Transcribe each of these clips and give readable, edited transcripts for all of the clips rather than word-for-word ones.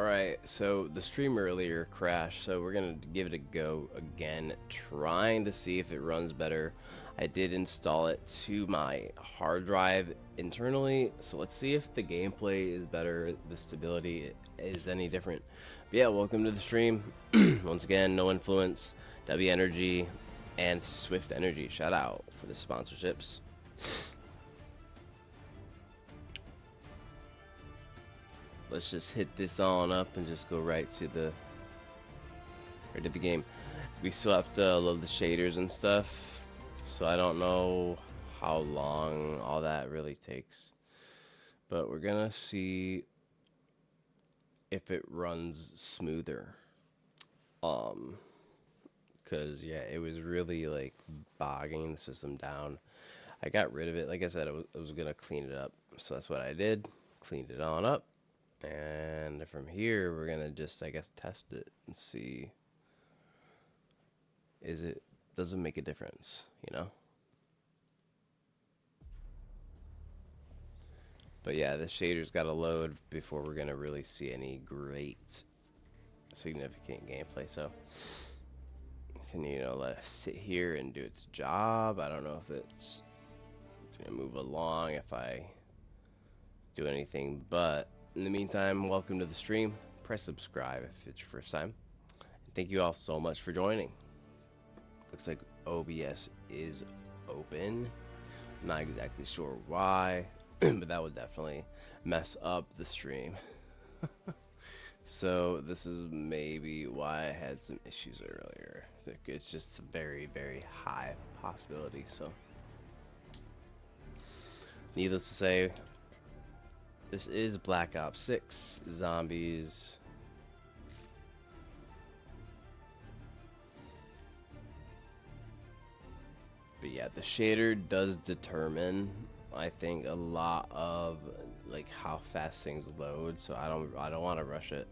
Alright, so the stream earlier crashed, so we're gonna give it a go again, trying to see if it runs better. I did install it to my hard drive internally, so let's see if the gameplay is better, the stability is any different. But yeah, welcome to the stream. Once again, No Influence, W Energy, and Swift Energy. Shout out for the sponsorships. Let's just hit this on up and just go right to the game. We still have to load the shaders and stuff, so I don't know how long all that really takes. But we're gonna see if it runs smoother. Cause yeah, it was really like bogging the system down. I got rid of it. Like I said, I was gonna clean it up, so that's what I did. Cleaned it on up. And from here, we're gonna just, I guess, test it and see, does it make a difference, you know? But yeah, the shader's gotta load before we're gonna really see any great, significant gameplay. So, can you know, let us sit here and do its job? I don't know if it's gonna move along if I do anything, but in the meantime, welcome to the stream. Press subscribe if it's your first time. And thank you all so much for joining. Looks like OBS is open. Not exactly sure why, but that would definitely mess up the stream. So this is maybe why I had some issues earlier. It's just a very, very high possibility. So needless to say, this is Black Ops 6 Zombies. But yeah, the shader does determine, I think, a lot of like how fast things load, so I don't want to rush it.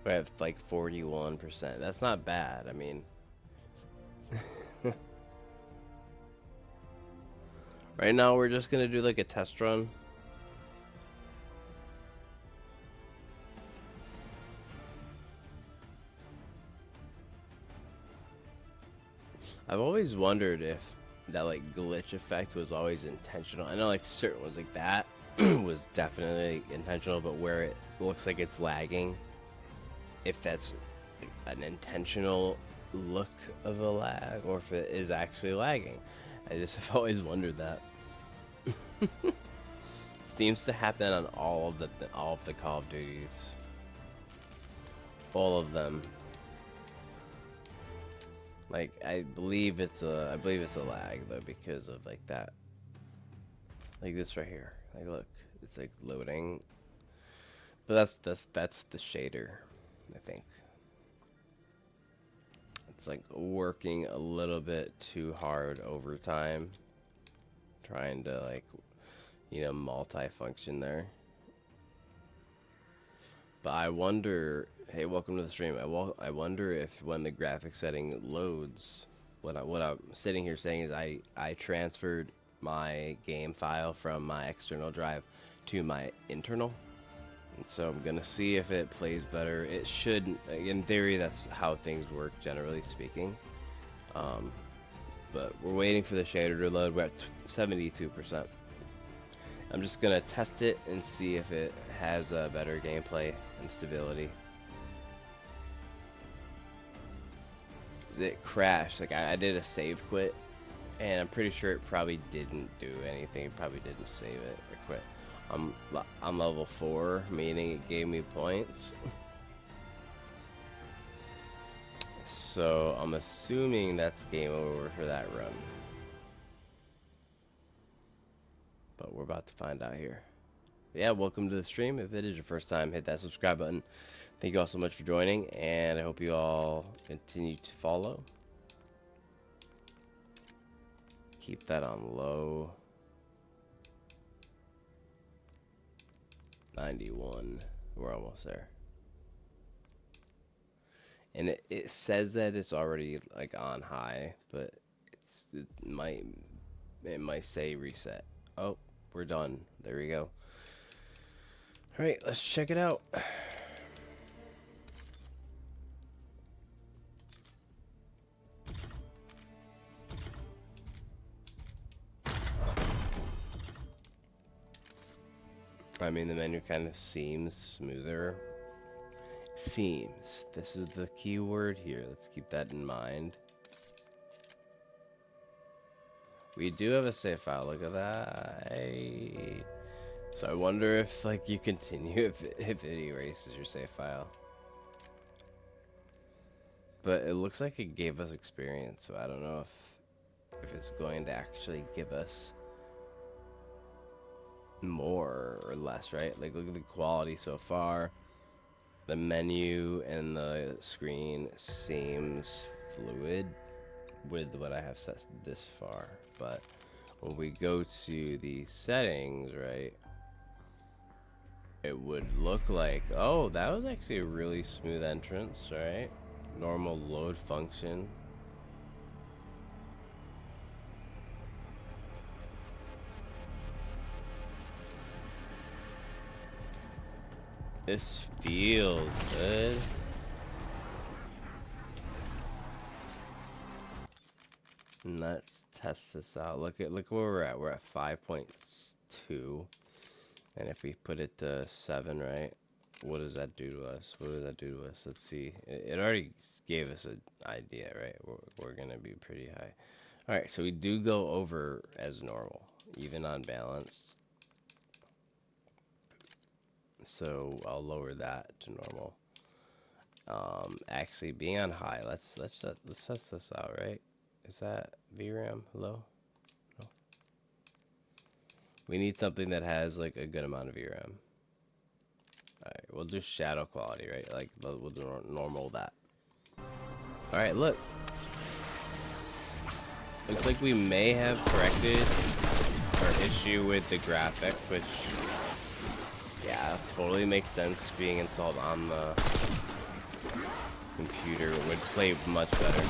We have like 41%. That's not bad. I mean, right now we're just gonna do like a test run. I've always wondered if that like glitch effect was always intentional. I know like certain ones like that was definitely intentional, but where it looks like it's lagging, if that's an intentional look of a lag or if it is actually lagging. I just have always wondered that. Seems to happen on all of the Call of Duties. All of them. Like I believe it's a lag though, because of like that. Like this right here. Like look, it's like loading. But that's the shader, I think. It's like working a little bit too hard over time, trying to like, you know, multi-function there. But I wonder, hey, welcome to the stream. I wonder if when the graphic setting loads, what I'm sitting here saying is I transferred my game file from my external drive to my internal. And so I'm gonna see if it plays better. It should, in theory, that's how things work generally speaking. But we're waiting for the shader to load. We're at 72%. I'm just gonna test it and see if it has a better gameplay and stability. It crashed. Like I did a save quit, and I'm pretty sure it probably didn't do anything. It probably didn't save it or quit. I'm level 4, meaning it gave me points. So I'm assuming that's game over for that run. But we're about to find out here. But yeah, welcome to the stream. If it is your first time, hit that subscribe button. Thank you all so much for joining, and I hope you all continue to follow. Keep that on low. 91. We're almost there. And it says that it's already like on high, but it might say reset. Oh, we're done. There we go. Alright, let's check it out. I mean, the menu kind of seems smoother. Seems. This is the key word here. Let's keep that in mind. We do have a save file. Look at that. So I wonder if, like, you continue if it erases your save file. But it looks like it gave us experience, so I don't know if it's going to actually give us more or less, right? Like, look at the quality so far. The menu and the screen seems fluid with what I have set this far, but when we go to the settings, right, it would look like, oh, that was actually a really smooth entrance, right? Normal load function. This feels good. And let's test this out. Look where we're at. We're at 5.2. And if we put it to 7, right? What does that do to us? What does that do to us? Let's see. It already gave us an idea, right? We're gonna be pretty high. Alright, so we do go over as normal, even on balanced. So I'll lower that to normal. Actually being on high, let's test this out, right? Is that VRAM low? No. We need something that has like a good amount of VRAM. Alright, we'll do shadow quality, right? Like we'll do normal that. Alright, look. Looks like we may have corrected our issue with the graphic, which, yeah, totally makes sense. Being installed on the computer would play much better.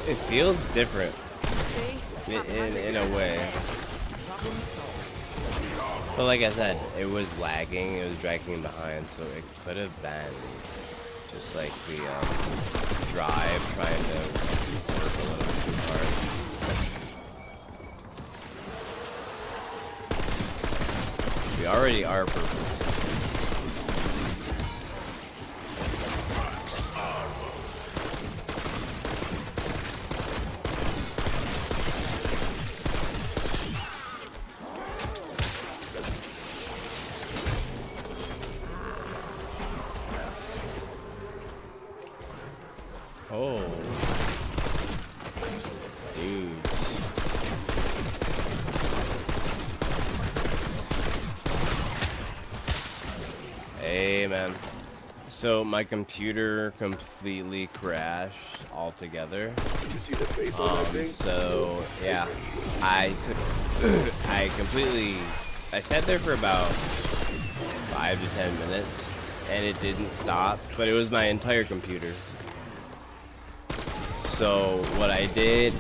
It feels different in a way. But like I said, it was lagging, it was dragging behind, so it could have been just like the drive trying to work a little bit too hard. We already are purple. Oh, dude. Hey, man. So my computer completely crashed altogether. So yeah, I sat there for about 5 to 10 minutes, and it didn't stop. But it was my entire computer. So what I did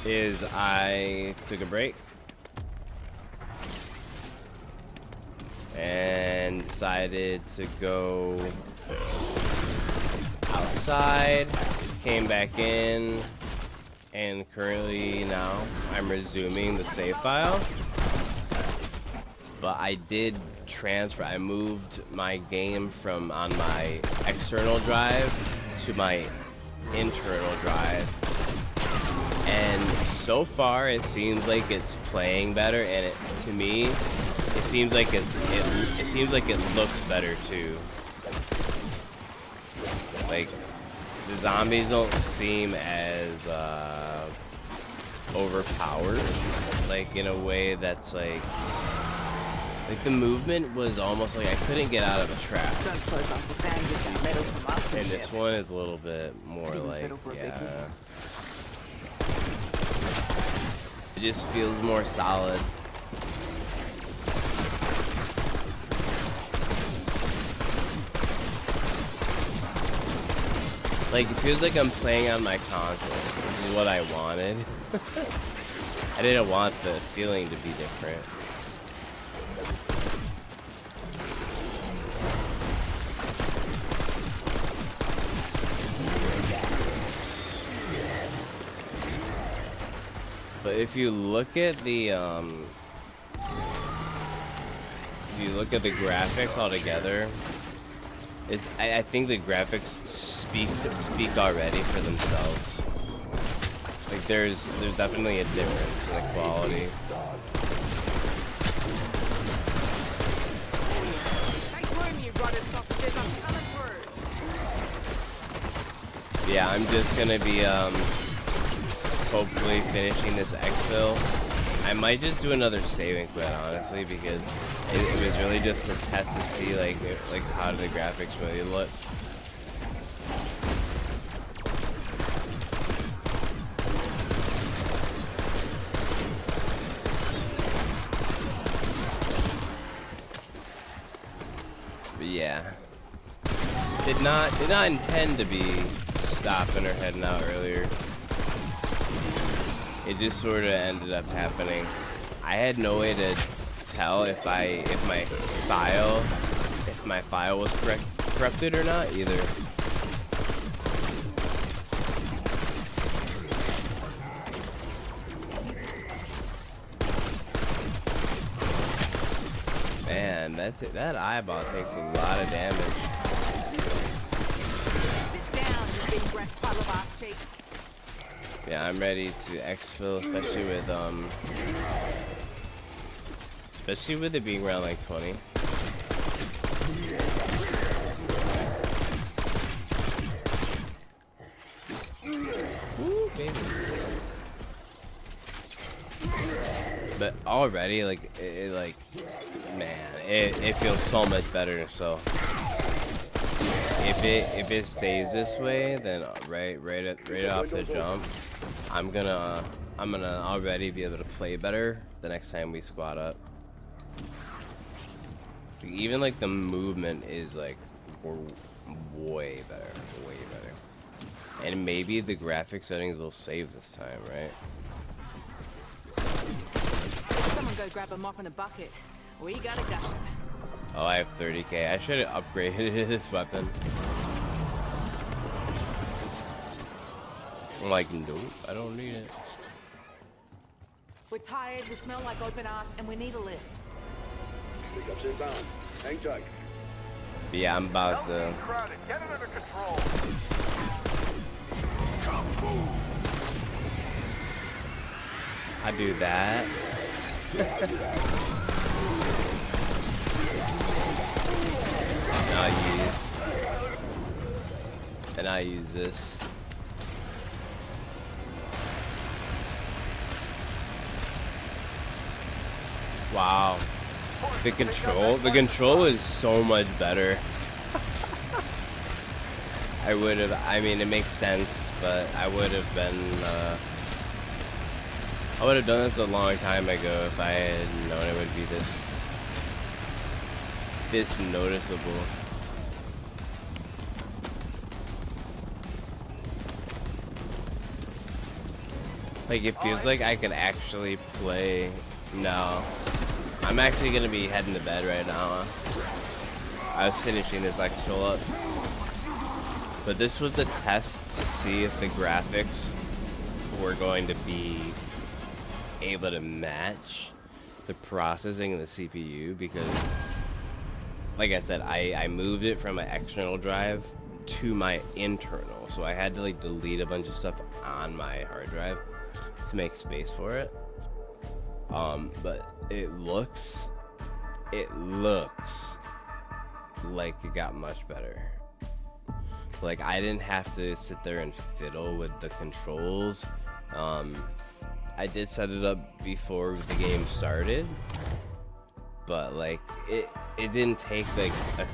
is I took a break and decided to go outside, came back in, and currently now I'm resuming the save file. But I did transfer, I moved my game from on my external drive to my internal drive, and so far it seems like it's playing better, and to me it seems like it looks better too. Like the zombies don't seem as overpowered, like in a way that's like the movement was almost like I couldn't get out of a trap. And this one is a little bit more like, yeah. just feels more solid. Like, it feels like I'm playing on my console, which is what I wanted. I didn't want the feeling to be different. But if you look at the graphics altogether, it's I think the graphics speak already for themselves. Like there's definitely a difference in the quality. Yeah, I'm just gonna be hopefully finishing this exfil. I might just do another saving quit, honestly, because it was really just a test to see like how do the graphics really look. But yeah, did not intend to be stopping or heading out earlier. It just sort of ended up happening. I had no way to tell if my file was corrupted or not either. Man, that eyeball takes a lot of damage. Sit down, you big breath pile of ass cheeks. Yeah, I'm ready to exfil, especially with it being around like 20. Woo, baby. But already, like, it feels so much better. So if it stays this way, then right off the jump, I'm gonna already be able to play better the next time we squad up. Even like the movement is like way better. And maybe the graphic settings will save this time, right? Someone go grab a mop and a bucket. We got a gusher. Oh, I have 30k. I should have upgraded this weapon. I'm like, nope, I don't need it. We're tired, we smell like open ass, and we need a lift. Pickups inbound. Hang tight. But yeah, I'm about to. Get it under control. I do that. And I use this. Wow. The control is so much better. I mean, it makes sense, but I would have done this a long time ago if I had known it would be this noticeable. Like, it feels like I could actually play. No. I'm actually gonna be heading to bed right now. I was finishing this exfil up. But this was a test to see if the graphics were going to be able to match the processing of the CPU, because like I said, I moved it from an external drive to my internal, so I had to like delete a bunch of stuff on my hard drive to make space for it. But it looks like it got much better. Like, I didn't have to sit there and fiddle with the controls. I did set it up before the game started, but like it didn't take like a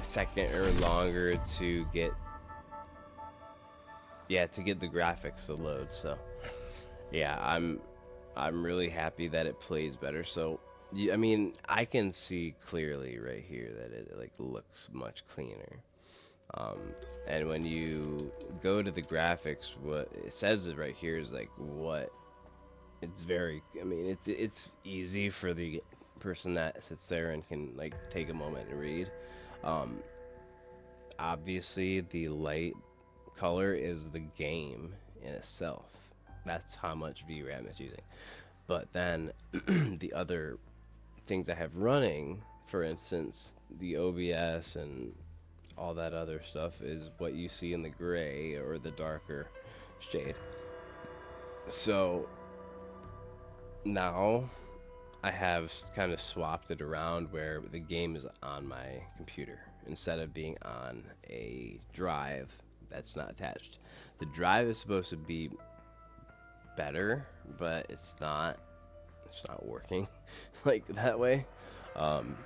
second or longer to get the graphics to load. So yeah, I'm really happy that it plays better. So, I mean, I can see clearly right here that it like looks much cleaner. Um, and when you go to the graphics, what it says it right here is like what it's very. I mean, it's easy for the person that sits there and can like take a moment and read. Um, Obviously, the light color is the game in itself. That's how much VRAM it's using. But then the other things I have running, for instance, the OBS and all that other stuff, is what you see in the gray or the darker shade. So now I have kind of swapped it around where the game is on my computer instead of being on a drive that's not attached. The drive is supposed to be better, but it's not. It's not working like that way. Um,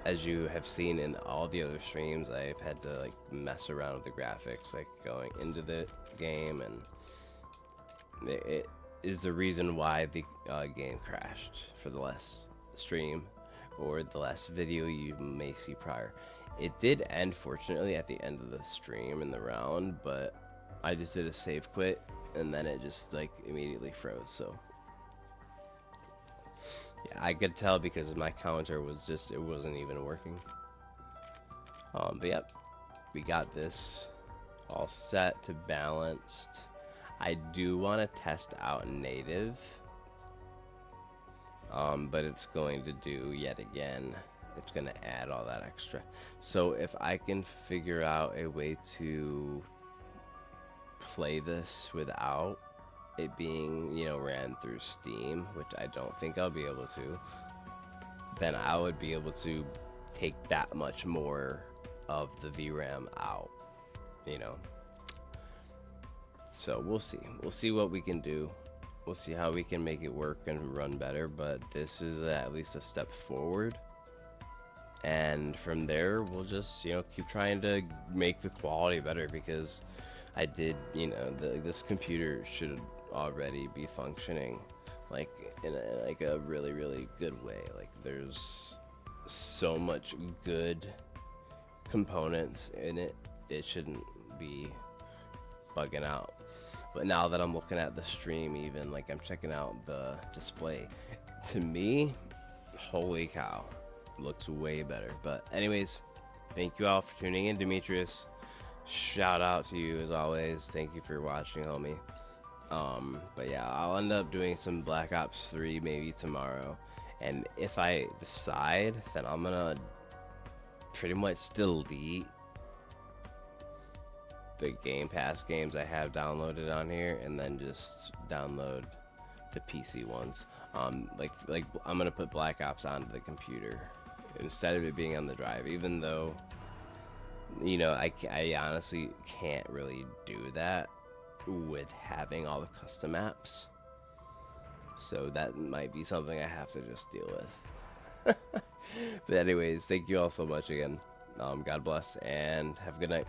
as you have seen in all the other streams, I've had to like mess around with the graphics, like going into the game, and it is the reason why the game crashed for the last stream or the last video you may see prior. It did end fortunately at the end of the stream in the round, but I just did a save quit and then it just like immediately froze. So yeah, I could tell because my counter was just, it wasn't even working. But yep, we got this all set to balanced. I do want to test out native, but it's going to do yet again. It's going to add all that extra. So if I can figure out a way to play this without it being, you know, ran through Steam, which I don't think I'll be able to, then I would be able to take that much more of the VRAM out, you know. So we'll see. We'll see what we can do. We'll see how we can make it work and run better, but this is at least a step forward. And from there, we'll just, you know, keep trying to make the quality better, because I did, you know, this computer should already be functioning like in a really, really good way. Like there's so much good components in it, it shouldn't be bugging out. But now that I'm looking at the stream, even like I'm checking out the display, to me, holy cow, looks way better. But anyways, thank you all for tuning in. Demetrius, shout out to you as always. Thank you for watching, homie. But yeah, I'll end up doing some Black Ops 3 maybe tomorrow, and if I decide, then I'm gonna pretty much delete the Game Pass games I have downloaded on here and then just download the PC ones. Like I'm gonna put Black Ops onto the computer instead of it being on the drive, even though, you know, I honestly can't really do that with having all the custom maps. So that might be something I have to just deal with. But anyways, thank you all so much again. God bless and have a good night.